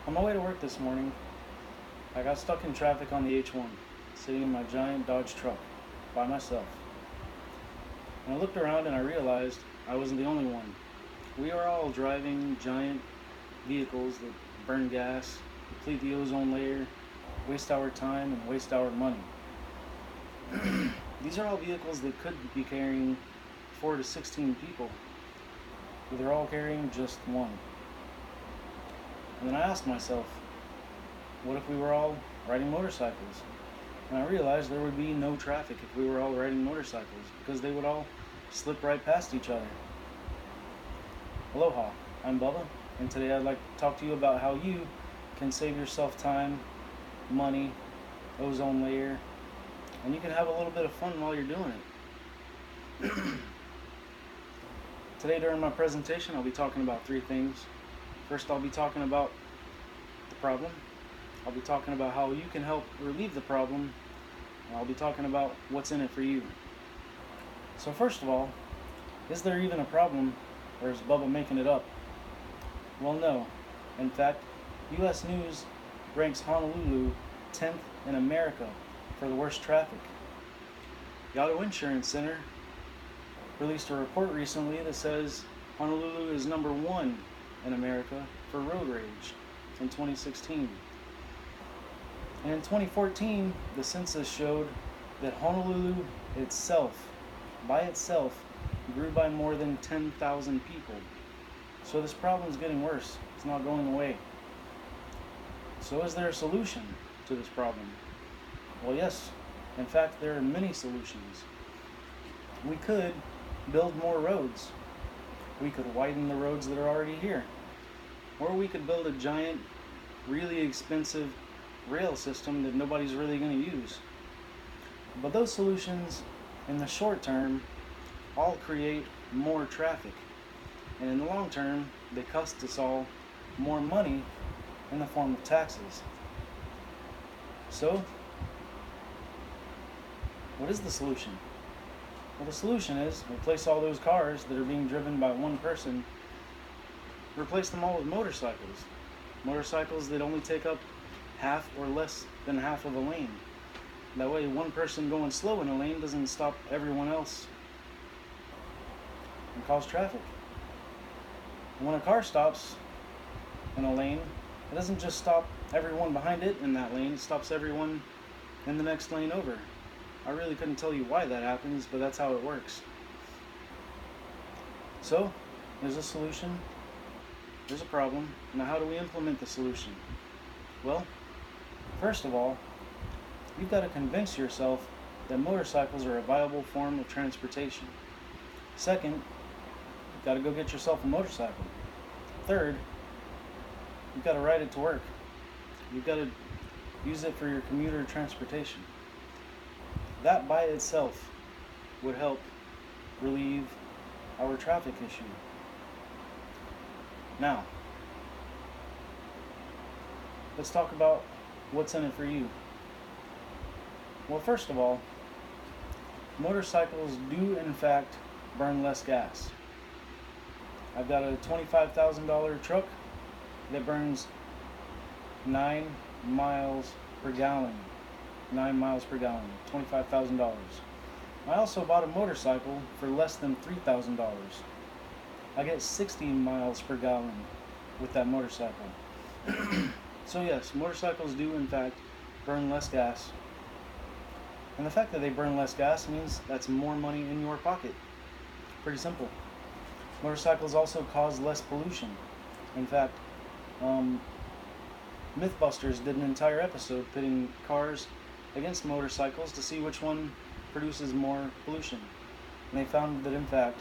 On my way to work this morning, I got stuck in traffic on the H1, sitting in my giant Dodge truck, by myself. And I looked around and I realized I wasn't the only one. We are all driving giant vehicles that burn gas, deplete the ozone layer, waste our time, and waste our money. These are all vehicles that could be carrying 4 to 16 people, but they're all carrying just one. And then I asked myself, what if we were all riding motorcycles? And I realized there would be no traffic if we were all riding motorcycles, because they would all slip right past each other. Aloha, I'm Bubba, and today I'd like to talk to you about how you can save yourself time, money, ozone layer, and you can have a little bit of fun while you're doing it. Today during my presentation, I'll be talking about 3 things. First, I'll be talking about the problem. I'll be talking about how you can help relieve the problem, and I'll be talking about what's in it for you. So first of all, is there even a problem, or is Bubba making it up? Well, no. In fact, U.S. News ranks Honolulu 10th in America for the worst traffic. The Auto Insurance Center released a report recently that says Honolulu is number 1 in America for road rage in 2016. And in 2014, the census showed that Honolulu itself, by itself, grew by more than 10,000 people. So this problem is getting worse. It's not going away. So is there a solution to this problem? Well, yes. In fact, there are many solutions. We could build more roads. We could widen the roads that are already here. Or we could build a giant, really expensive rail system that nobody's really going to use. But those solutions, in the short term, all create more traffic. And in the long term, they cost us all more money in the form of taxes. So, what is the solution? Well, the solution is replace all those cars that are being driven by one person, replace them all with motorcycles. Motorcycles that only take up half or less than half of a lane. That way one person going slow in a lane doesn't stop everyone else and cause traffic. And when a car stops in a lane, it doesn't just stop everyone behind it in that lane, it stops everyone in the next lane over. I really couldn't tell you why that happens, but that's how it works. So, there's a solution, there's a problem. Now how do we implement the solution? Well, first of all, you've got to convince yourself that motorcycles are a viable form of transportation. Second, you've got to go get yourself a motorcycle. Third, you've got to ride it to work. You've got to use it for your commuter transportation. That by itself would help relieve our traffic issue. Now, let's talk about what's in it for you. Well, first of all, motorcycles do in fact burn less gas. I've got a $25,000 truck that burns 9 miles per gallon. 9 miles per gallon, $25,000. I also bought a motorcycle for less than $3,000. I get 60 miles per gallon with that motorcycle. So yes, motorcycles do in fact burn less gas. And the fact that they burn less gas means that's more money in your pocket. Pretty simple. Motorcycles also cause less pollution. In fact, Mythbusters did an entire episode pitting cars against motorcycles to see which one produces more pollution. And they found that in fact,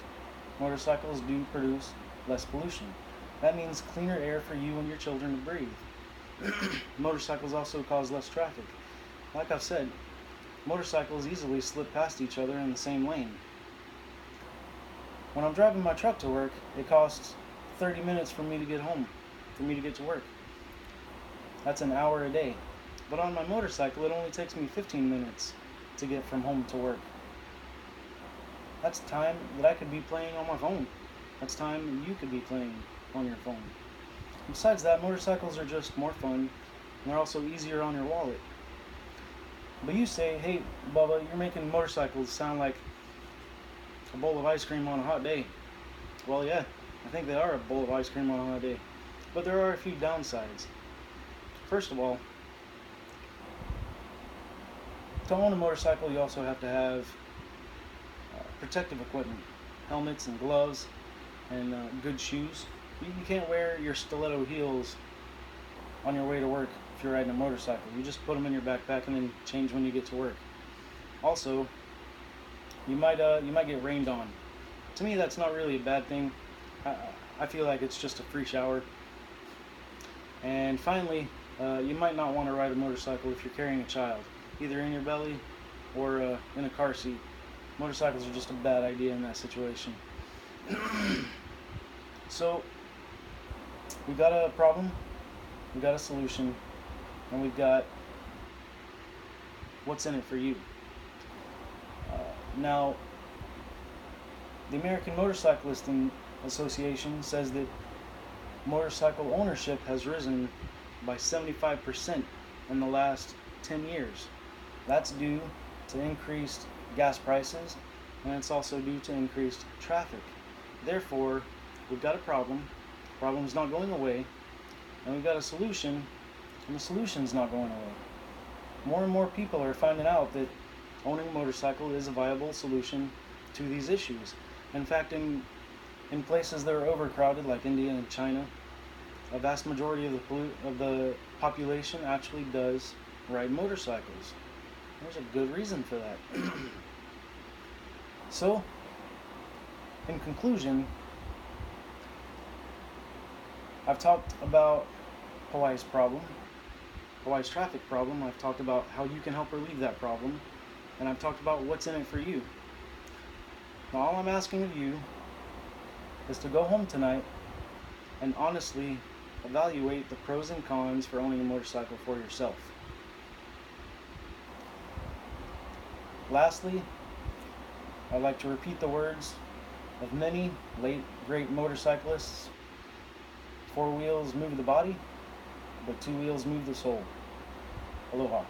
motorcycles do produce less pollution. That means cleaner air for you and your children to breathe. Motorcycles also cause less traffic. Like I've said, motorcycles easily slip past each other in the same lane. When I'm driving my truck to work, it costs 30 minutes for me to get home, for me to get to work. That's an hour a day. But on my motorcycle, it only takes me 15 minutes to get from home to work. That's time that I could be playing on my phone. That's time you could be playing on your phone. Besides that, motorcycles are just more fun, and they're also easier on your wallet. But you say, hey, Bubba, you're making motorcycles sound like a bowl of ice cream on a hot day. Well, yeah, I think they are a bowl of ice cream on a hot day. But there are a few downsides. First of all, to own a motorcycle, you also have to have protective equipment, helmets and gloves, and good shoes. You can't wear your stiletto heels on your way to work if you're riding a motorcycle. You just put them in your backpack and then change when you get to work. Also, you might get rained on. To me, that's not really a bad thing. I feel like it's just a free shower. And finally, you might not want to ride a motorcycle if you're carrying a child, either in your belly or in a car seat. Motorcycles are just a bad idea in that situation. So, we've got a problem, we've got a solution, and we've got what's in it for you. Now, the American Motorcyclist Association says that motorcycle ownership has risen by 75% in the last 10 years. That's due to increased gas prices, and it's also due to increased traffic. Therefore, we've got a problem. The problem's not going away, and we've got a solution, and the solution's not going away. More and more people are finding out that owning a motorcycle is a viable solution to these issues. In fact, in places that are overcrowded, like India and China, a vast majority of the population actually does ride motorcycles. There's a good reason for that. So, in conclusion, I've talked about Hawaii's problem, Hawaii's traffic problem. I've talked about how you can help relieve that problem, and I've talked about what's in it for you. Now, all I'm asking of you is to go home tonight and honestly evaluate the pros and cons for owning a motorcycle for yourself. Lastly, I'd like to repeat the words of many late great motorcyclists: 4 wheels move the body, but 2 wheels move the soul. Aloha.